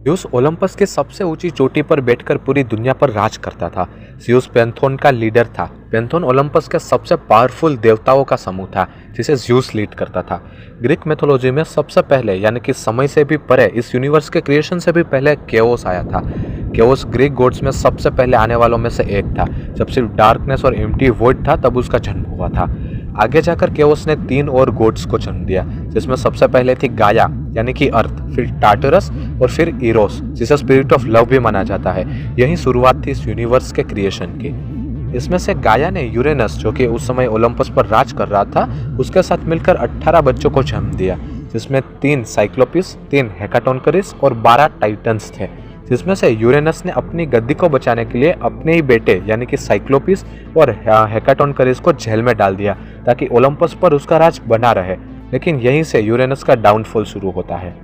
Zeus Olympus की सबसे ऊंची चोटी पर बैठकर पूरी दुनिया पर राज करता था। ज़्यूस पैंथोन का लीडर था। पैंथोन ओलंपस के सबसे पावरफुल देवताओं का समूह था जिसे ज़्यूस लीड करता था। ग्रीक मैथोलॉजी में सबसे पहले यानी कि समय से भी परे, इस यूनिवर्स के क्रिएशन से भी पहले केओस आया था। केओस ग्रीक गॉड्स में सबसे पहले आने वालों में से एक था। जब सिर्फ डार्कनेस और एम्प्टी वॉइड था तब उसका जन्म हुआ था। आगे जाकर केओस ने 3 और गॉड्स को जन्म दिया, जिसमें सबसे पहले थी गाया यानी कि अर्थ, फिर टार्टरस और फिर इरोस जिसे स्पिरिट ऑफ लव भी माना जाता है। यही शुरुआत थी इस यूनिवर्स के क्रिएशन की। इसमें से गाया ने यूरेनस, जो कि उस समय ओलंपस पर राज कर रहा था, उसके साथ मिलकर 18 बच्चों को जन्म दिया, जिसमें 3 साइक्लोपिस, 3 हेकाटोनकरिस और 12 टाइटन्स थे। जिसमें से यूरेनस ने अपनी गद्दी को बचाने के लिए अपने ही बेटे यानी कि साइक्लोपिस और हेकाटोनकरिस को जेल में डाल दिया ताकि ओलंपस पर उसका राज बना रहे। लेकिन यहीं से यूरेनस का डाउनफॉल शुरू होता है।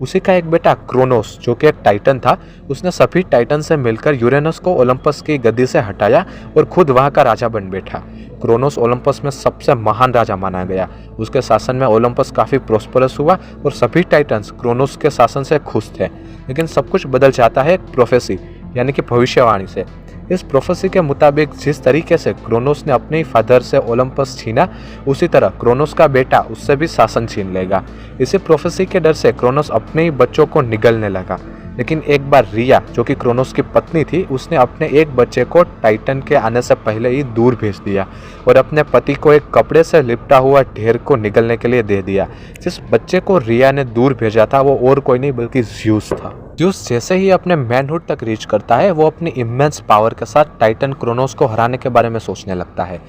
उसी का एक बेटा क्रोनोस, जो कि एक टाइटन था, उसने सभी टाइटन से मिलकर यूरेनस को ओलंपस की गद्दी से हटाया और खुद वहां का राजा बन बैठा। क्रोनोस ओलंपस में सबसे महान राजा माना गया। उसके शासन में ओलंपस काफ़ी प्रोस्परस हुआ और सभी टाइटन्स क्रोनोस के शासन से खुश थे। लेकिन सब कुछ बदल जाता है एक प्रोफेसी यानी कि भविष्यवाणी से। इस प्रोफेसी के मुताबिक जिस तरीके से क्रोनोस ने अपने ही फादर से ओलंपस छीना, उसी तरह क्रोनोस का बेटा उससे भी शासन छीन लेगा। इसी प्रोफेसी के डर से क्रोनोस अपने ही बच्चों को निगलने लगा। लेकिन एक बार रिया, जो कि क्रोनोस की पत्नी थी, उसने अपने एक बच्चे को टाइटन के आने से पहले ही दूर भेज दिया और अपने पति को एक कपड़े से लिपटा हुआ ढेर को निगलने के लिए दे दिया। जिस बच्चे को रिया ने दूर भेजा था वो और कोई नहीं बल्कि ज़्यूस था। ज़्यूस जैसे ही अपने मैनहुड तक रीच करता है, वो अपनी इमेंस पावर के साथ टाइटन क्रोनोस को हराने के बारे में सोचने लगता है।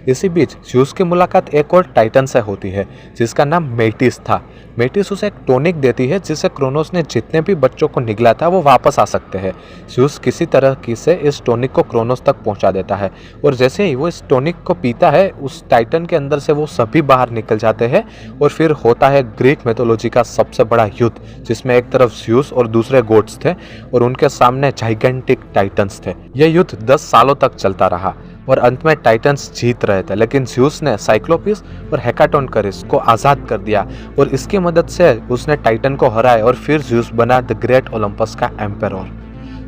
इसी बीच ज़्यूस की मुलाकात एक और टाइटन से होती है जिसका नाम मेटिस था। मेटिस उसे एक टॉनिक देती है जिससे क्रोनोस ने जितने भी बच्चों को निगला था वो वापस आ सकते हैं। ज़्यूस किसी तरह की से इस टॉनिक को क्रोनोस तक पहुंचा देता है और जैसे ही वो इस टॉनिक को पीता है, उस टाइटन के अंदर से वो सभी बाहर निकल जाते हैं और फिर होता है ग्रीक मैथोलॉजी का सबसे बड़ा युद्ध, जिसमें एक तरफ ज़्यूस और दूसरे गॉड्स थे और उनके सामने जाइगेंटिक टाइटन्स थे। यह युद्ध 10 सालों तक चलता रहा और अंत में टाइटन्स जीत रहे थे, लेकिन ज़्यूस ने साइक्लोपिस और हेकाटोनकरिस को आज़ाद कर दिया और इसकी मदद से उसने टाइटन को हराया और फिर ज़्यूस बना द ग्रेट ओलंपस का एम्पेरर।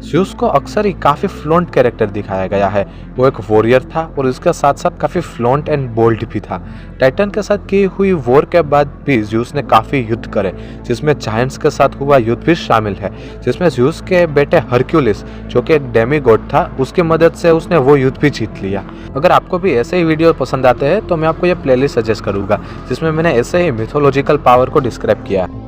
ज़्यूस को अक्सर ही काफ़ी फ्लॉन्ट कैरेक्टर दिखाया गया है। वो एक वॉरियर था और इसके साथ साथ काफ़ी फ्लॉन्ट एंड बोल्ड भी था। टाइटन के साथ की हुई वॉर के बाद भी ज़्यूस ने काफ़ी युद्ध करे, जिसमें जायंट्स के साथ हुआ युद्ध भी शामिल है, जिसमें ज़्यूस के बेटे हरक्यूलिस, जो कि एक डेमीगॉड था, उसकी मदद से उसने वो युद्ध भी जीत लिया। अगर आपको भी ऐसे ही वीडियो पसंद आते हैं तो मैं आपको ये प्लेलिस्ट सजेस्ट करूँगा जिसमें मैंने ऐसे ही मिथोलॉजिकल पावर को डिस्क्राइब किया है।